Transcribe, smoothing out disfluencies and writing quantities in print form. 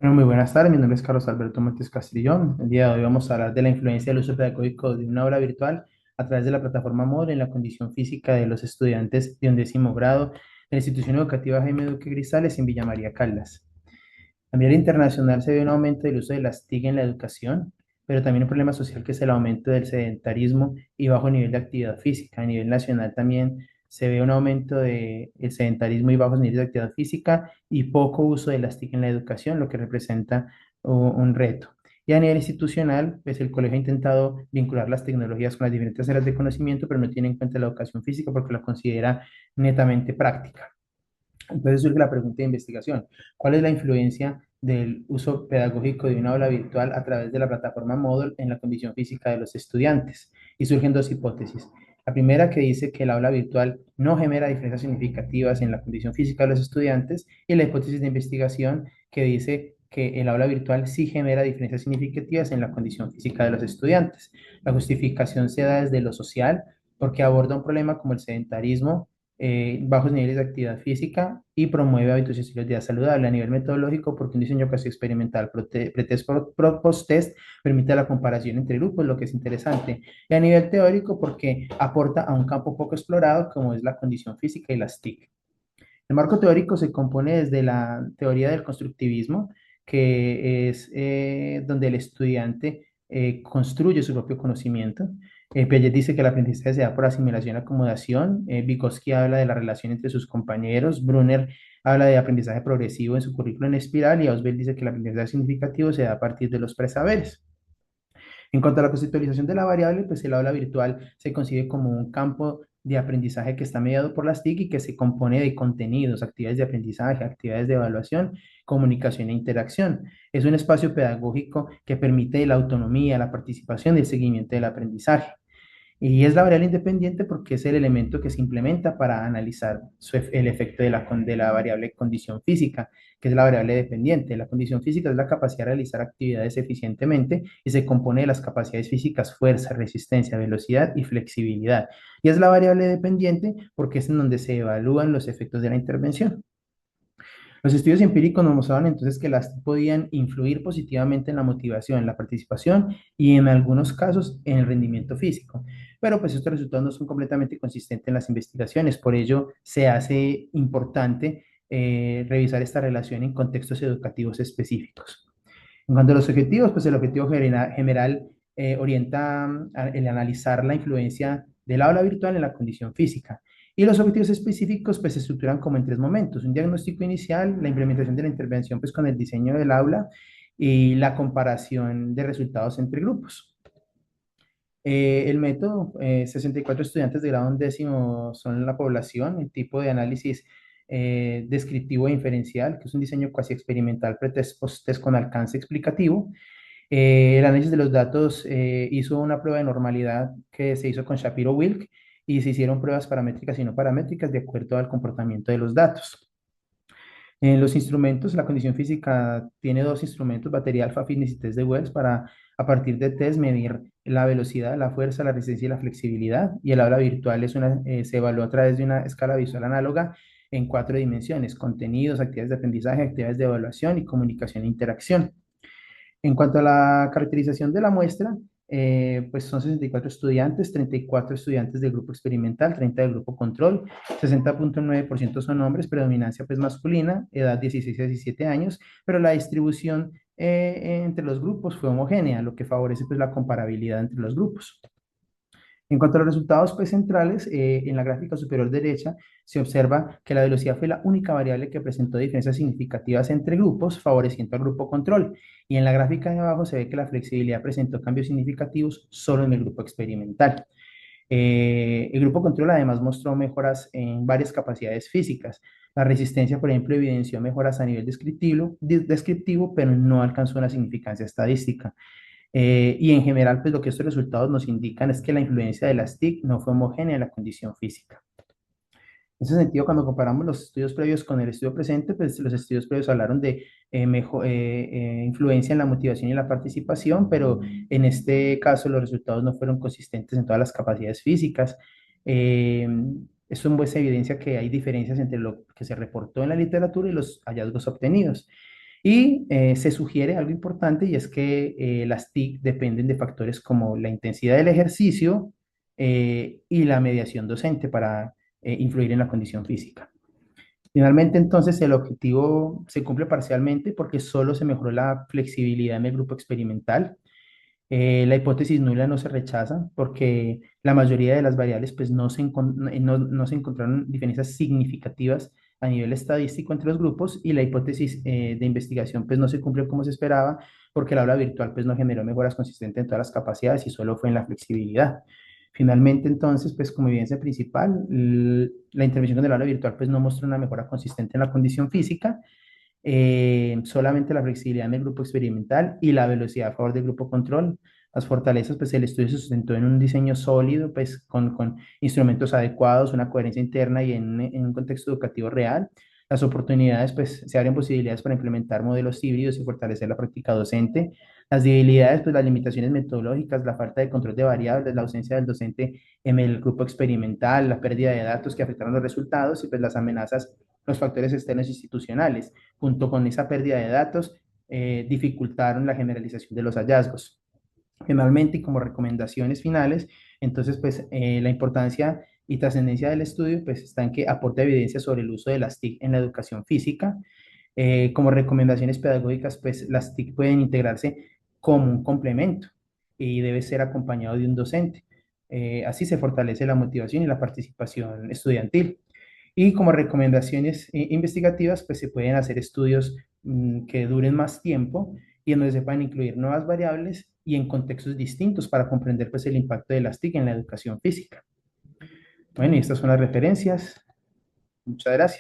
Bueno, muy buenas tardes, mi nombre es Carlos Alberto Montes Castrillón. El día de hoy vamos a hablar de la influencia del uso pedagógico de una aula virtual a través de la plataforma Moodle en la condición física de los estudiantes de 11º grado de la institución educativa Jaime Duque Grisales en Villa María Caldas. A nivel internacional se ve un aumento del uso de las TIC en la educación, pero también un problema social que es el aumento del sedentarismo y bajo nivel de actividad física. A nivel nacional también se ve un aumento del sedentarismo y bajos niveles de actividad física y poco uso de las TIC en la educación, lo que representa un reto. Y a nivel institucional, pues el colegio ha intentado vincular las tecnologías con las diferentes áreas de conocimiento, pero no tiene en cuenta la educación física porque la considera netamente práctica. Entonces surge la pregunta de investigación. ¿Cuál es la influencia del uso pedagógico de una aula virtual a través de la plataforma Moodle en la condición física de los estudiantes? Y surgen dos hipótesis. La primera que dice que el aula virtual no genera diferencias significativas en la condición física de los estudiantes y la hipótesis de investigación que dice que el aula virtual sí genera diferencias significativas en la condición física de los estudiantes. La justificación se da desde lo social porque aborda un problema como el sedentarismo, bajos niveles de actividad física y promueve hábitos y estilos de vida saludable a nivel metodológico porque un diseño casi experimental pretest post-test permite la comparación entre grupos, lo que es interesante. Y a nivel teórico porque aporta a un campo poco explorado como es la condición física y las TIC. El marco teórico se compone desde la teoría del constructivismo, que es donde el estudiante construye su propio conocimiento. Piaget dice que el aprendizaje se da por asimilación y acomodación. Vygotsky habla de la relación entre sus compañeros. Brunner habla de aprendizaje progresivo en su currículo en espiral. Y Ausubel dice que el aprendizaje significativo se da a partir de los presaberes. En cuanto a la conceptualización de la variable, pues el aula virtual se concibe como un campo de aprendizaje que está mediado por las TIC y que se compone de contenidos, actividades de aprendizaje, actividades de evaluación, comunicación e interacción. Es un espacio pedagógico que permite la autonomía, la participación y el seguimiento del aprendizaje. Y es la variable independiente porque es el elemento que se implementa para analizar el efecto de la variable condición física, que es la variable dependiente. La condición física es la capacidad de realizar actividades eficientemente y se compone de las capacidades físicas fuerza, resistencia, velocidad y flexibilidad. Y es la variable dependiente porque es en donde se evalúan los efectos de la intervención. Los estudios empíricos nos mostraban entonces que las podían influir positivamente en la motivación, la participación y en algunos casos en el rendimiento físico. Pero pues estos resultados no son completamente consistentes en las investigaciones, por ello se hace importante revisar esta relación en contextos educativos específicos. En cuanto a los objetivos, pues el objetivo general orienta el analizar la influencia del aula virtual en la condición física. Y los objetivos específicos pues se estructuran como en tres momentos: un diagnóstico inicial, la implementación de la intervención pues con el diseño del aula y la comparación de resultados entre grupos. El método, 64 estudiantes de grado 11º son la población, el tipo de análisis descriptivo e inferencial, que es un diseño cuasi experimental pretest post-test con alcance explicativo. El análisis de los datos hizo una prueba de normalidad que se hizo con Shapiro-Wilk y se hicieron pruebas paramétricas y no paramétricas de acuerdo al comportamiento de los datos. En los instrumentos, la condición física tiene dos instrumentos: batería alfa fitness y test de Wells, para a partir de test medir la velocidad, la fuerza, la resistencia y la flexibilidad. Y el aula virtual se evalúa a través de una escala visual análoga en cuatro dimensiones: contenidos, actividades de aprendizaje, actividades de evaluación y comunicación e interacción. En cuanto a la caracterización de la muestra, pues son 64 estudiantes, 34 estudiantes del grupo experimental, 30 del grupo control, 60,9% son hombres, predominancia pues masculina, edad 16 a 17 años, pero la distribución entre los grupos fue homogénea, lo que favorece pues la comparabilidad entre los grupos. En cuanto a los resultados pues, centrales, en la gráfica superior derecha se observa que la velocidad fue la única variable que presentó diferencias significativas entre grupos, favoreciendo al grupo control. Y en la gráfica de abajo se ve que la flexibilidad presentó cambios significativos solo en el grupo experimental. El grupo control además mostró mejoras en varias capacidades físicas. La resistencia, por ejemplo, evidenció mejoras a nivel descriptivo, pero no alcanzó una significancia estadística. Y en general, pues lo que estos resultados nos indican es que la influencia de las TIC no fue homogénea en la condición física. En ese sentido, cuando comparamos los estudios previos con el estudio presente, pues los estudios previos hablaron de influencia en la motivación y la participación, pero en este caso los resultados no fueron consistentes en todas las capacidades físicas. Eh, Esto pues evidencia que hay diferencias entre lo que se reportó en la literatura y los hallazgos obtenidos. Y se sugiere algo importante y es que las TIC dependen de factores como la intensidad del ejercicio y la mediación docente para influir en la condición física. Finalmente, entonces, el objetivo se cumple parcialmente porque solo se mejoró la flexibilidad en el grupo experimental. La hipótesis nula no se rechaza porque la mayoría de las variables pues, no se encontraron diferencias significativas a nivel estadístico entre los grupos y la hipótesis de investigación pues, no se cumplió como se esperaba porque el aula virtual pues, no generó mejoras consistentes en todas las capacidades y solo fue en la flexibilidad. Finalmente, entonces, pues como evidencia principal, la intervención con el aula virtual pues no mostró una mejora consistente en la condición física, solamente la flexibilidad en el grupo experimental y la velocidad a favor del grupo control. Las fortalezas, pues el estudio se sustentó en un diseño sólido, pues con instrumentos adecuados, una coherencia interna y en un contexto educativo real. Las oportunidades, pues se abren posibilidades para implementar modelos híbridos y fortalecer la práctica docente. Las debilidades, pues las limitaciones metodológicas, la falta de control de variables, la ausencia del docente en el grupo experimental, la pérdida de datos que afectaron los resultados y pues las amenazas, los factores externos institucionales junto con esa pérdida de datos, dificultaron la generalización de los hallazgos. Finalmente, y como recomendaciones finales, entonces, pues la importancia y trascendencia del estudio, pues está en que aporta evidencia sobre el uso de las TIC en la educación física. Como recomendaciones pedagógicas, pues las TIC pueden integrarse como un complemento y debe ser acompañado de un docente. Así se fortalece la motivación y la participación estudiantil. Y como recomendaciones investigativas, pues se pueden hacer estudios que duren más tiempo y en donde se puedan incluir nuevas variables y en contextos distintos para comprender pues el impacto de las TIC en la educación física. Bueno, y estas son las referencias. Muchas gracias.